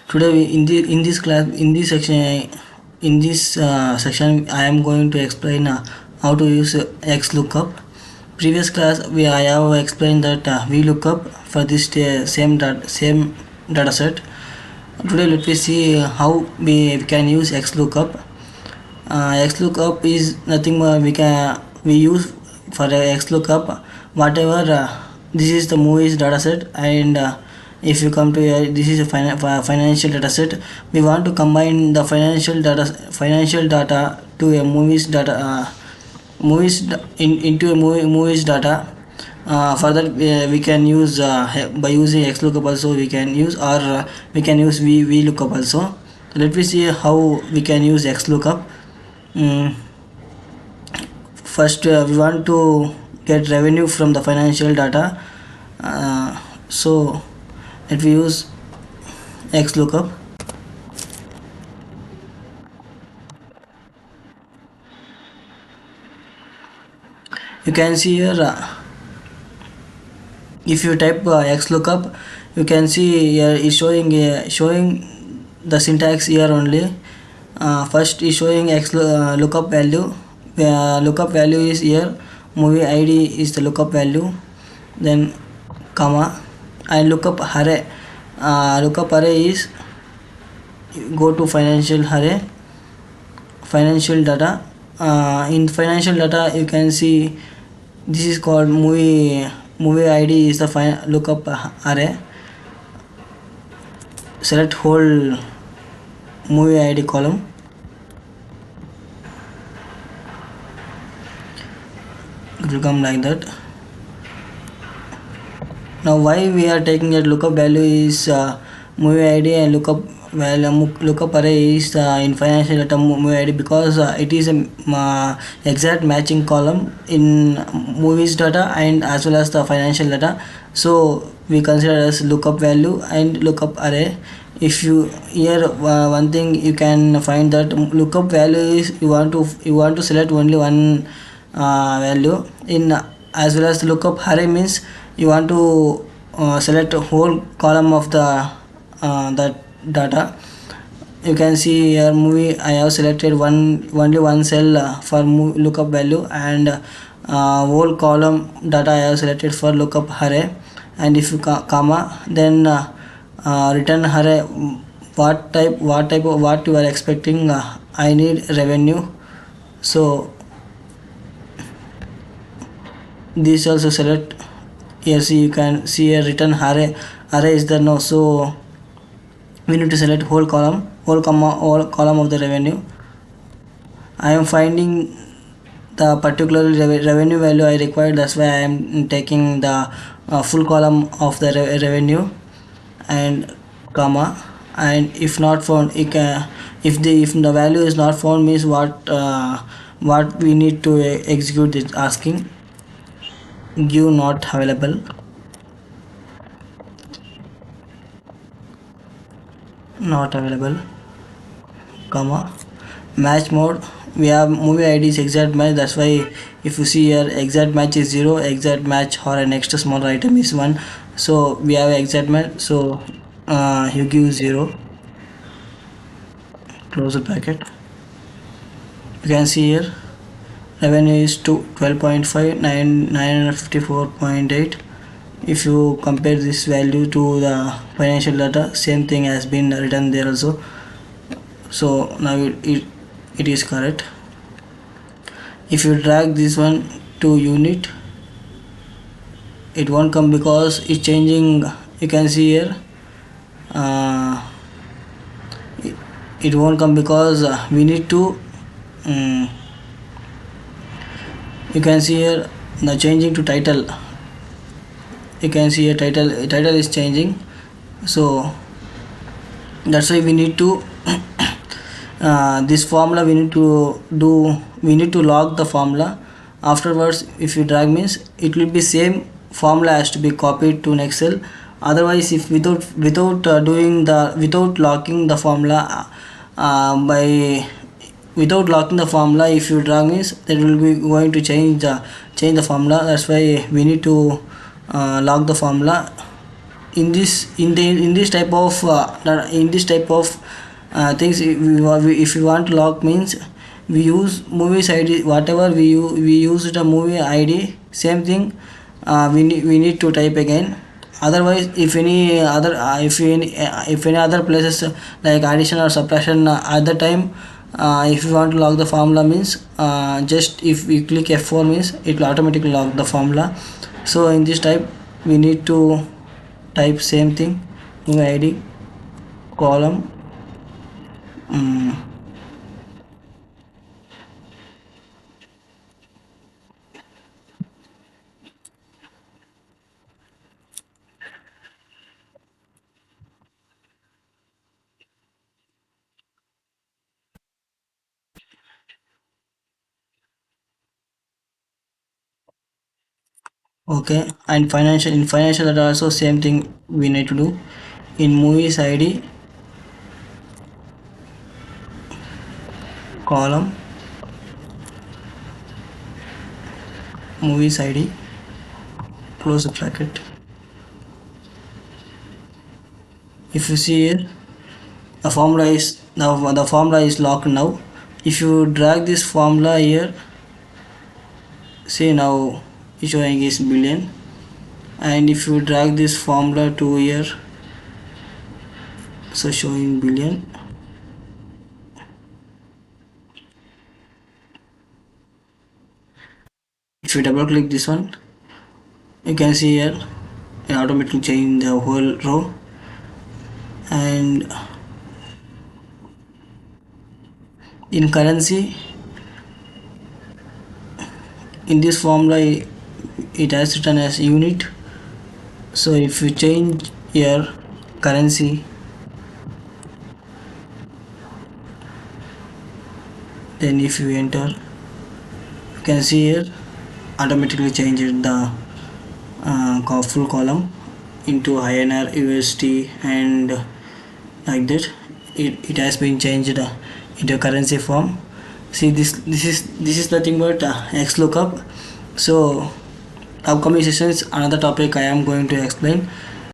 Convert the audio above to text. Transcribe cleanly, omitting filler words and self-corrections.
Today in this class, in this section I am going to explain how to use XLookup. Previous class I have explained that VLOOKUP for this same data set. Today let me see how we can use XLookup. XLookup is nothing more we use for XLookup whatever this is the movies dataset, and if you come to this is a financial dataset. We want to combine the financial data to a movies data into a movies data. For that we can use by using XLookup also we can use, or we can use VLOOKUP also. Let me see how we can use XLookup. First we want to get revenue from the financial data, so let me use XLookup. You can see here if you type XLookup, you can see here is showing the syntax here only. First is showing lookup value. Lookup value is here, movie ID is the lookup value, then comma, and lookup array. Lookup array is go to financial array, financial data. In financial data you can see this is called movie ID is the lookup array. Select whole movie ID column. It will come like that. Now why we are taking that lookup value is movie ID, and lookup array is in financial data movie ID, because it is a exact matching column in movies data and as well as the financial data. So we consider as lookup value and lookup array. If you here one thing you can find that lookup value is you want to select only one value in, as well as the lookup array means you want to select a whole column of the that data. You can see here movie I have selected only one cell for lookup value, and whole column data I have selected for lookup array. And if you comma, then return array, what you are expecting. I need revenue, so this also select. Here see you can see a return array is there now, so we need to select whole column of the revenue. I am finding the particular revenue value I required, that's why I am taking the full column of the revenue, and comma, and if not found, if the value is not found means what we need to execute is asking give not available, comma, match mode. We have movie ID is exact match, that's why if you see here exact match is 0, exact match or an extra small item is 1, so we have exact match, so you give 0, close the bracket. You can see here revenue is 12.5, 954.8. if you compare this value to the financial data, same thing has been written there also, so now it is correct. If you drag this one to unit, it won't come because it's changing. You can see here it won't come because we need to you can see here now changing to title. You can see here title is changing, so that's why we need to this formula we need to log the formula. Afterwards if you drag means it will be same formula has to be copied to an Excel. Otherwise if without locking the formula without locking the formula, if you drag means that will be going to change the formula. That's why we need to lock the formula. in this type of things, if we want to log means we use movies id. Whatever we use the movie id, same thing we need to type again. Otherwise, if any other places like addition or subtraction at the time, if you want to log the formula means just if we click F4 means it will automatically log the formula. So in this type we need to type same thing, movie id column. mm, okay. And financial data also same thing we need to do. In movies id column, movies id, close the bracket. If you see here, the formula is locked now. If you drag this formula here, see now it's showing is billion. And if you drag this formula to here, so showing billion. If you double click this one, you can see here it automatically change the whole row. And in currency, in this formula it has written as unit. So if you change here currency, then if you enter, you can see here automatically changed the full column into INR, USD, and like that it has been changed into currency form. See, this is nothing but XLook Up. So upcoming sessions another topic I am going to explain.